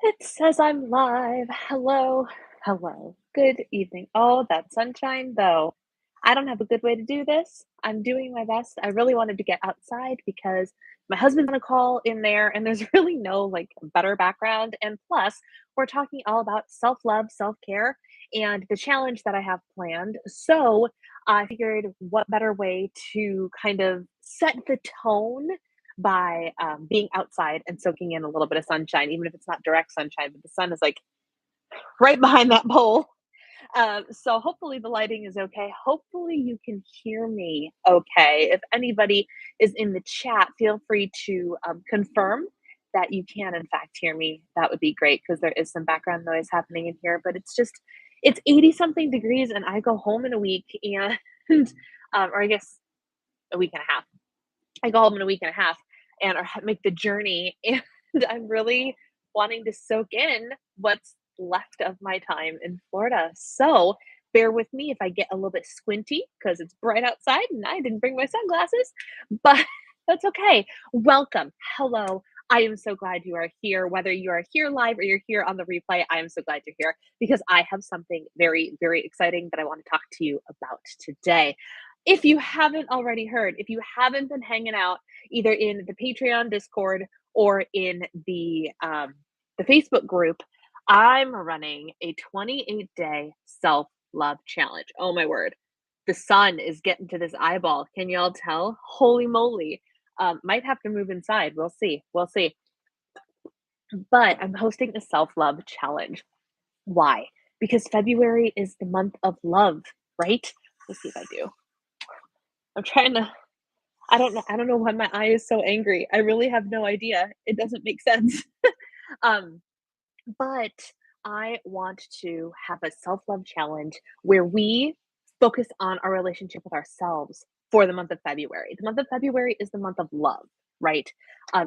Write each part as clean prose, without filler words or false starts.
It says I'm live. Hello. Hello. Good evening. Oh, that sunshine, though. I don't have a good way to do this. I'm doing my best. I really wanted to get outside because my husband's on a call in there and there's really no like better background. And plus, we're talking all about self-love, self-care, and the challenge that I have planned. So I figured what better way to kind of set the tone by being outside and soaking in a little bit of sunshine, even if it's not direct sunshine, but the sun is like right behind that pole. So hopefully the lighting is okay. Hopefully you can hear me okay. If anybody is in the chat, feel free to confirm that you can, in fact, hear me. That would be great because there is some background noise happening in here, but it's 80 something degrees and I go home in a week and, or I guess a week and a half. I go home in a week and a half and or make the journey, and I'm really wanting to soak in what's left of my time in Florida. So bear with me if I get a little bit squinty because it's bright outside and I didn't bring my sunglasses, but that's okay. Welcome. Hello. I am so glad you are here. Whether you are here live or you're here on the replay, I am so glad you're here because I have something very, very exciting that I want to talk to you about today. If you haven't already heard, if you haven't been hanging out either in the Patreon Discord or in the Facebook group, I'm running a 28-day self-love challenge. Oh my word. The sun is getting to this eyeball. Can y'all tell? Holy moly. Might have to move inside. We'll see. We'll see. But I'm hosting a self-love challenge. Why? Because February is the month of love, right? Let's see if I do. I'm trying to I don't know why my eye is so angry. I really have no idea. It doesn't make sense. Um, but I want to have a self-love challenge where we focus on our relationship with ourselves for the month of February. The month of February is the month of love, right?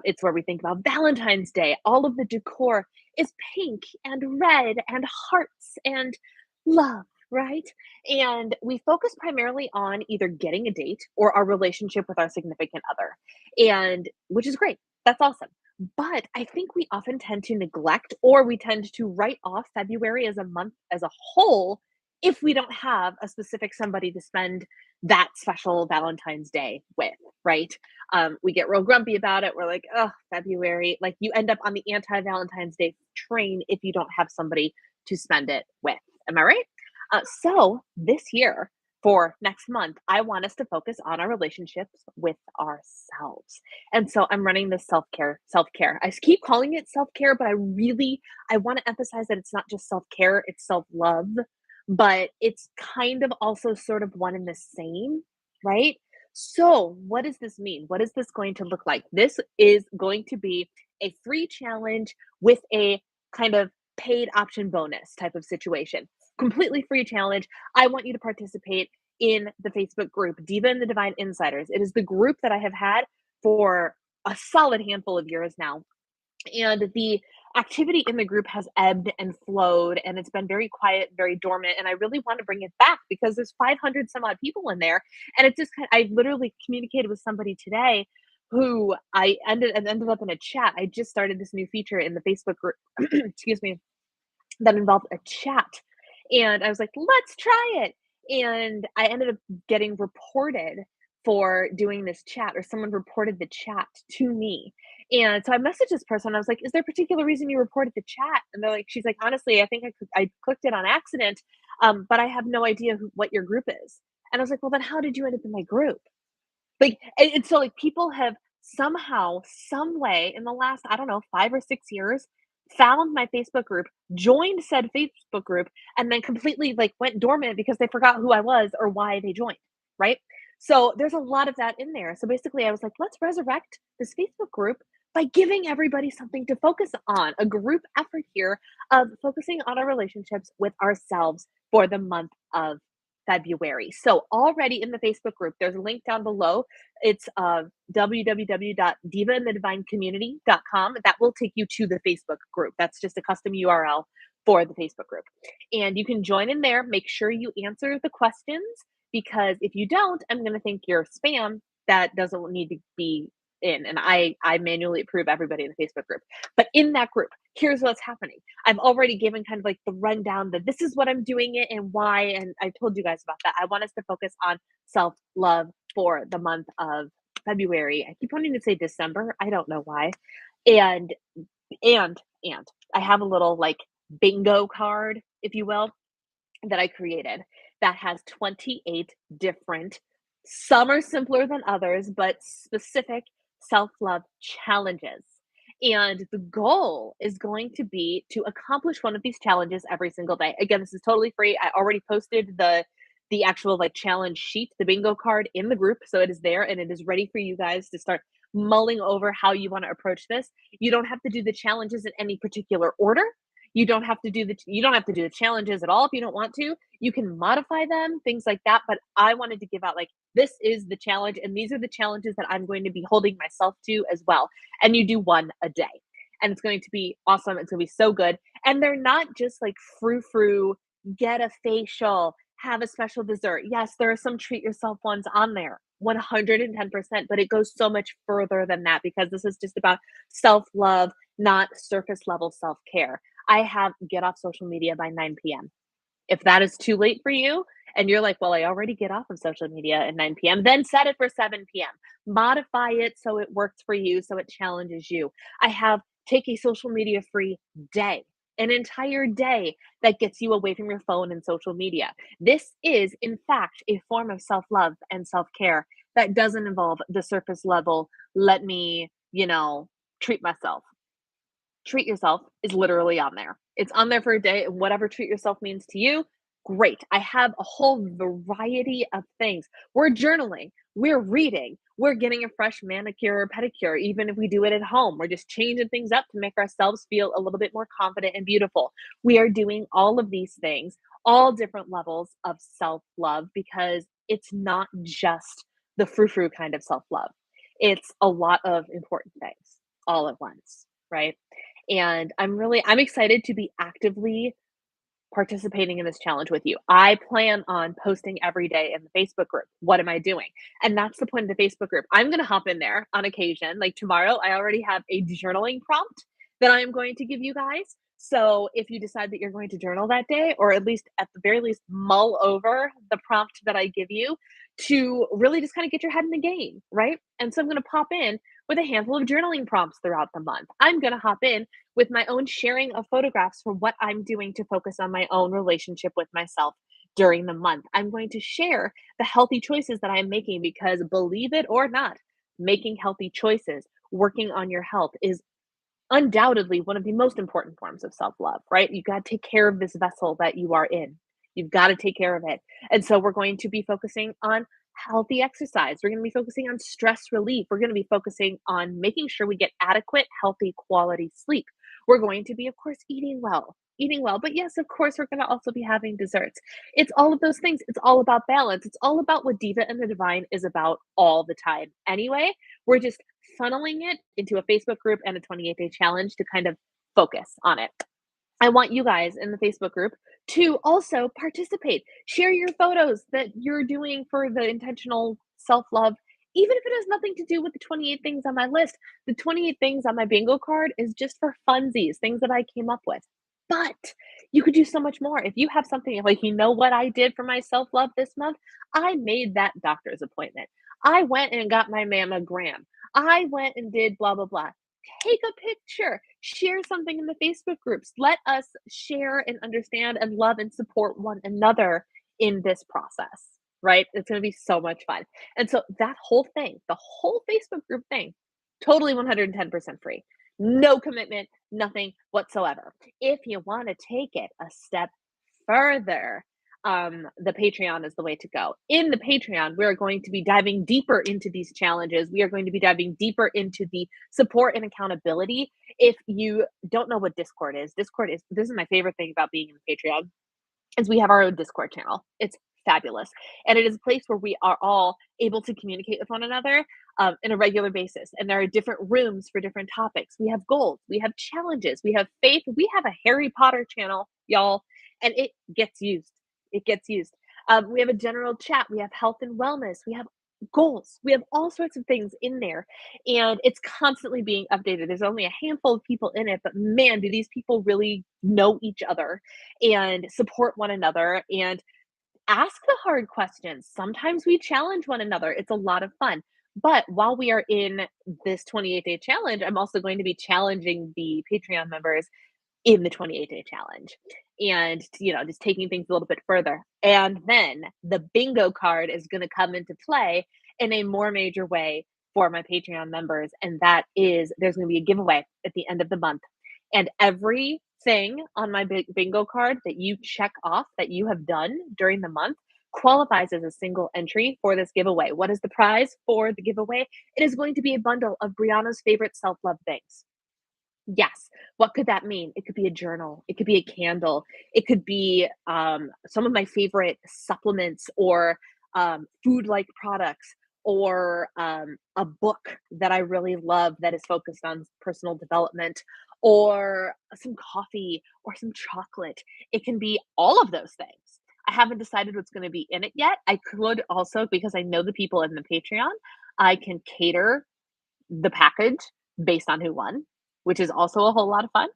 It's where we think about Valentine's Day. All of the decor is pink and red and hearts and love, right? And we focus primarily on either getting a date or our relationship with our significant other. And which is great. That's awesome. But I think we often tend to neglect or we tend to write off February as a month as a whole if we don't have a specific somebody to spend that special Valentine's Day with, right? We get real grumpy about it. We're like, oh, February. Like you end up on the anti Valentine's Day train if you don't have somebody to spend it with. Am I right? So this year, for next month, I want us to focus on our relationships with ourselves. And so I'm running this self-care. I keep calling it self-care, but I want to emphasize that it's not just self-care, it's self-love, but it's kind of also sort of one and the same, right? So, what does this mean? What is this going to look like? This is going to be a free challenge with a kind of paid option bonus type of situation. Completely free challenge. I want you to participate in the Facebook group, Diva and the Divine Insiders. It is the group that I have had for a solid handful of years now. And the activity in the group has ebbed and flowed, and it's been very quiet, very dormant. And I really want to bring it back because there's 500 some odd people in there. And it's just I literally communicated with somebody today who ended up in a chat. I just started this new feature in the Facebook group, excuse me, that involved a chat. And I was like, let's try it. And I ended up getting reported for doing this chat, or someone reported the chat to me. And so I messaged this person. I was like, is there a particular reason you reported the chat? And they're like, she's like, honestly, I think I clicked it on accident, but I have no idea what your group is. And I was like, well, then how did you end up in my group? Like, and so like people have somehow, some way in the last, I don't know, 5 or 6 years, found my Facebook group, joined said Facebook group, and then completely like went dormant because they forgot who I was or why they joined. Right. So there's a lot of that in there. So basically, I was like, let's resurrect this Facebook group by giving everybody something to focus on, a group effort here of focusing on our relationships with ourselves for the month of February. So already in the Facebook group, there's a link down below. It's www.divaandthedivinecommunity.com. That will take you to the Facebook group. That's just a custom URL for the Facebook group. And you can join in there. Make sure you answer the questions because if you don't, I'm going to think you're spam that doesn't need to be in, and I manually approve everybody in the Facebook group. But in that group, here's what's happening. I've already given kind of like the rundown that this is what I'm doing it and why, and I told you guys about that. I want us to focus on self-love for the month of February. I keep wanting to say December. I don't know why. And and I have a little like bingo card, if you will, that I created that has 28 different, some are simpler than others, but specific self love challenges. And the goal is going to be to accomplish one of these challenges every single day. Again, this is totally free. I already posted the actual like challenge sheet, the bingo card in the group. So it is there and it is ready for you guys to start mulling over how you want to approach this. You don't have to do the challenges in any particular order. You don't have to do the challenges at all if you don't want to. You can modify them, things like that, but I wanted to give out like this is the challenge and these are the challenges that I'm going to be holding myself to as well. And you do one a day. And it's going to be awesome. It's going to be so good. And they're not just like frou frou, get a facial, have a special dessert. Yes, there are some treat yourself ones on there, 110%, but it goes so much further than that because this is just about self love, not surface level self care. I have get off social media by 9 p.m. If that is too late for you and you're like, well, I already get off of social media at 9 p.m., then set it for 7 p.m. Modify it so it works for you, so it challenges you. I have take a social media free day, an entire day that gets you away from your phone and social media. This is, in fact, a form of self love and self care that doesn't involve the surface level, let me, treat myself. Treat yourself is literally on there. It's on there for a day, and whatever treat yourself means to you, great. I have a whole variety of things. We're journaling, we're reading, we're getting a fresh manicure or pedicure, even if we do it at home. We're just changing things up to make ourselves feel a little bit more confident and beautiful. We are doing all of these things, all different levels of self love, because it's not just the frou frou kind of self love. It's a lot of important things all at once, right? And I'm excited to be actively participating in this challenge with you. I plan on posting every day in the Facebook group. What am I doing? And that's the point of the Facebook group. I'm going to hop in there on occasion. Like tomorrow, I already have a journaling prompt that I am going to give you guys. So if you decide that you're going to journal that day, or at the very least, mull over the prompt that I give you to really just kind of get your head in the game, right? And so I'm going to pop in with a handful of journaling prompts throughout the month. I'm going to hop in with my own sharing of photographs for what I'm doing to focus on my own relationship with myself during the month. I'm going to share the healthy choices that I'm making because, believe it or not, making healthy choices, working on your health is undoubtedly one of the most important forms of self love, right? You got to take care of this vessel that you are in. You've got to take care of it. And so we're going to be focusing on healthy exercise. We're going to be focusing on stress relief. We're going to be focusing on making sure we get adequate, healthy, quality sleep. We're going to be, of course, eating well. But yes, of course, we're going to also be having desserts. It's all of those things. It's all about balance. It's all about what Diva and the Divine is about all the time. Anyway, we're just funneling it into a Facebook group and a 28-day challenge to kind of focus on it. I want you guys in the Facebook group to also participate. Share your photos that you're doing for the intentional self love, even if it has nothing to do with the 28 things on my list. The 28 things on my bingo card is just for funsies, things that I came up with. But you could do so much more. If you have something like, what I did for my self love this month? I made that doctor's appointment. I went and got my mammogram. I went and did blah, blah, blah. Take a picture, share something in the Facebook groups. Let us share and understand and love and support one another in this process, right? It's going to be so much fun. And so that whole thing, the whole Facebook group thing, totally 110% free. No commitment, nothing whatsoever. If you want to take it a step further, the Patreon is the way to go. In the Patreon, we are going to be diving deeper into these challenges. We are going to be diving deeper into the support and accountability. If you don't know what Discord is, this is my favorite thing about being in the Patreon, is we have our own Discord channel. It's fabulous. And it is a place where we are all able to communicate with one another in a regular basis. And there are different rooms for different topics. We have goals, we have challenges, we have faith, we have a Harry Potter channel, y'all, and it gets used. It gets used. We have a general chat, we have health and wellness, we have goals. We have all sorts of things in there, and it's constantly being updated. There's only a handful of people in it, but man, do these people really know each other and support one another and ask the hard questions. Sometimes we challenge one another. It's a lot of fun. But while we are in this 28-day challenge, I'm also going to be challenging the Patreon members in the 28-day challenge and, just taking things a little bit further. And then the bingo card is going to come into play in a more major way for my Patreon members. And that is there's going to be a giveaway at the end of the month. And everything on my bingo card that you check off that you have done during the month qualifies as a single entry for this giveaway. What is the prize for the giveaway? It is going to be a bundle of Brianna's favorite self love things. Yes. What could that mean? It could be a journal. It could be a candle. It could be some of my favorite supplements or food-like products or a book that I really love that is focused on personal development or some coffee or some chocolate. It can be all of those things. I haven't decided what's going to be in it yet. I could also, because I know the people in the Patreon, I can cater the package based on who won, which is also a whole lot of fun.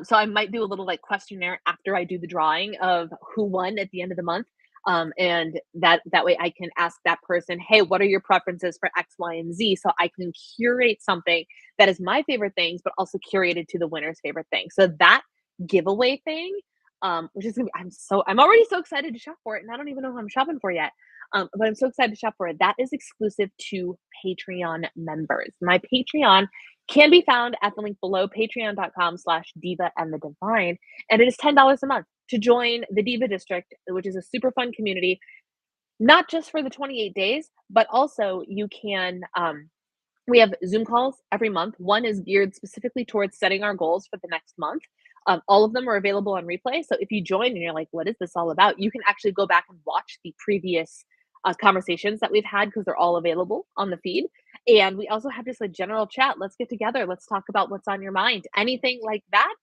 So I might do a little like questionnaire after I do the drawing of who won at the end of the month. And that way I can ask that person, hey, what are your preferences for X, Y, and Z? So I can curate something that is my favorite things, but also curated to the winner's favorite thing. So that giveaway thing, which is gonna be, I'm already so excited to shop for it, and I don't even know who I'm shopping for yet. But I'm so excited to shop for it. That is exclusive to Patreon members. My Patreon can be found at the link below, patreon.com/diva and the divine. And it is $10 a month to join the Diva District, which is a super fun community, not just for the 28 days, but also you can, we have Zoom calls every month. One is geared specifically towards setting our goals for the next month. All of them are available on replay. So if you join and you're like, what is this all about? You can actually go back and watch the previous conversations that we've had because they're all available on the feed. And we also have just a general chat. Let's get together. Let's talk about what's on your mind. Anything like that.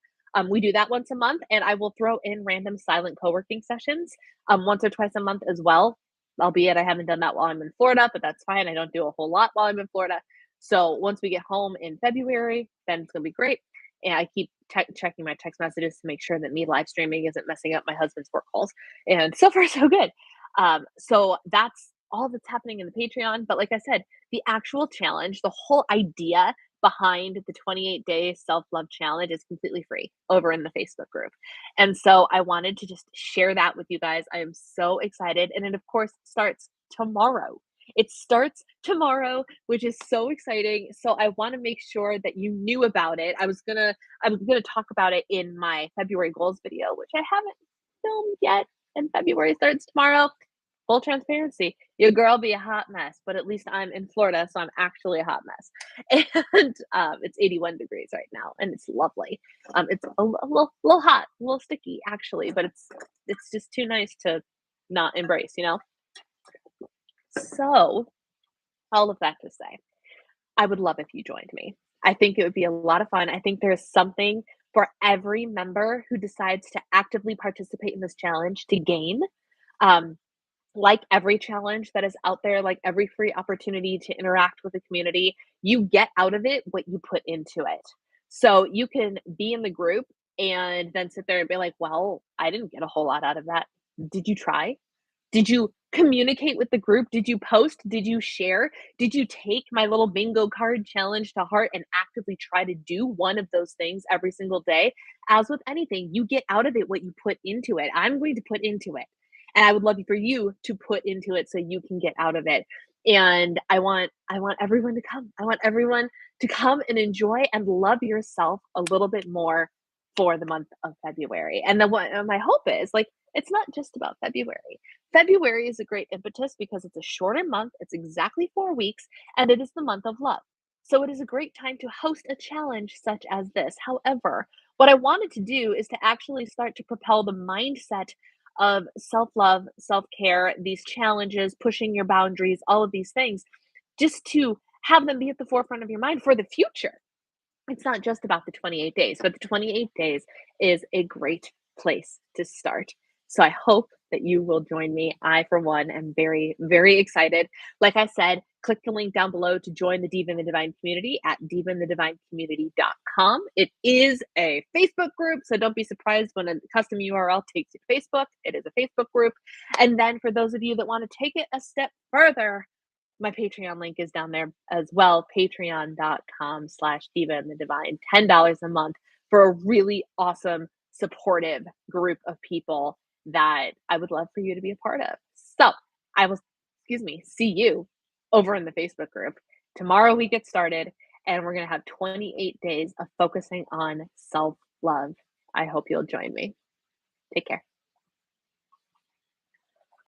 We do that once a month, and I will throw in random silent co-working sessions once or twice a month as well. Albeit I haven't done that while I'm in Florida, but that's fine. I don't do a whole lot while I'm in Florida. So once we get home in February, then it's gonna be great. And I keep checking my text messages to make sure that me live streaming isn't messing up my husband's work calls. And so far, so good. So that's all that's happening in the Patreon. But like I said, the actual challenge, the whole idea behind the 28-day self love challenge is completely free over in the Facebook group. And so I wanted to just share that with you guys. I am so excited. And it, of course, starts tomorrow. It starts tomorrow, which is so exciting. So I want to make sure that you knew about it. I'm gonna talk about it in my February goals video, which I haven't filmed yet. And February starts tomorrow. Full transparency, your girl be a hot mess, but at least I'm in Florida, so I'm actually a hot mess. And it's 81 degrees right now, and it's lovely. It's a little hot, a little sticky actually, but it's just too nice to not embrace. So all of that to say, I would love if you joined me. I think it would be a lot of fun. I think there's something for every member who decides to actively participate in this challenge to gain. Um, like every challenge that is out there, like every free opportunity to interact with the community, you get out of it what you put into it. So you can be in the group and then sit there and be like, well, I didn't get a whole lot out of that. Did you try? Did you communicate with the group? Did you post? Did you share? Did you take my little bingo card challenge to heart and actively try to do one of those things every single day? As with anything, you get out of it what you put into it. I'm going to put into it. And I would love for you to put into it so you can get out of it. And I want everyone to come. I want everyone to come and enjoy and love yourself a little bit more for the month of February. And then what my hope is like it's not just about February. February is a great impetus because it's a shorter month, it's exactly 4 weeks, and it is the month of love. So it is a great time to host a challenge such as this. However, what I wanted to do is to actually start to propel the mindset of self love, self care, these challenges, pushing your boundaries, all of these things, just to have them be at the forefront of your mind for the future. It's not just about the 28 days, but the 28 days is a great place to start. So I hope that you will join me. I, for one, am very, very excited. Like I said, click the link down below to join the Diva and the Divine community at divaandthedivinecommunity.com. It is a Facebook group, so don't be surprised when a custom URL takes you to Facebook. It is a Facebook group. And then for those of you that want to take it a step further, my Patreon link is down there as well, patreon.com/diva and the divine, $10 a month for a really awesome, supportive group of people that I would love for you to be a part of. So I will, see you over in the Facebook group. Tomorrow we get started and we're going to have 28 days of focusing on self love. I hope you'll join me. Take care.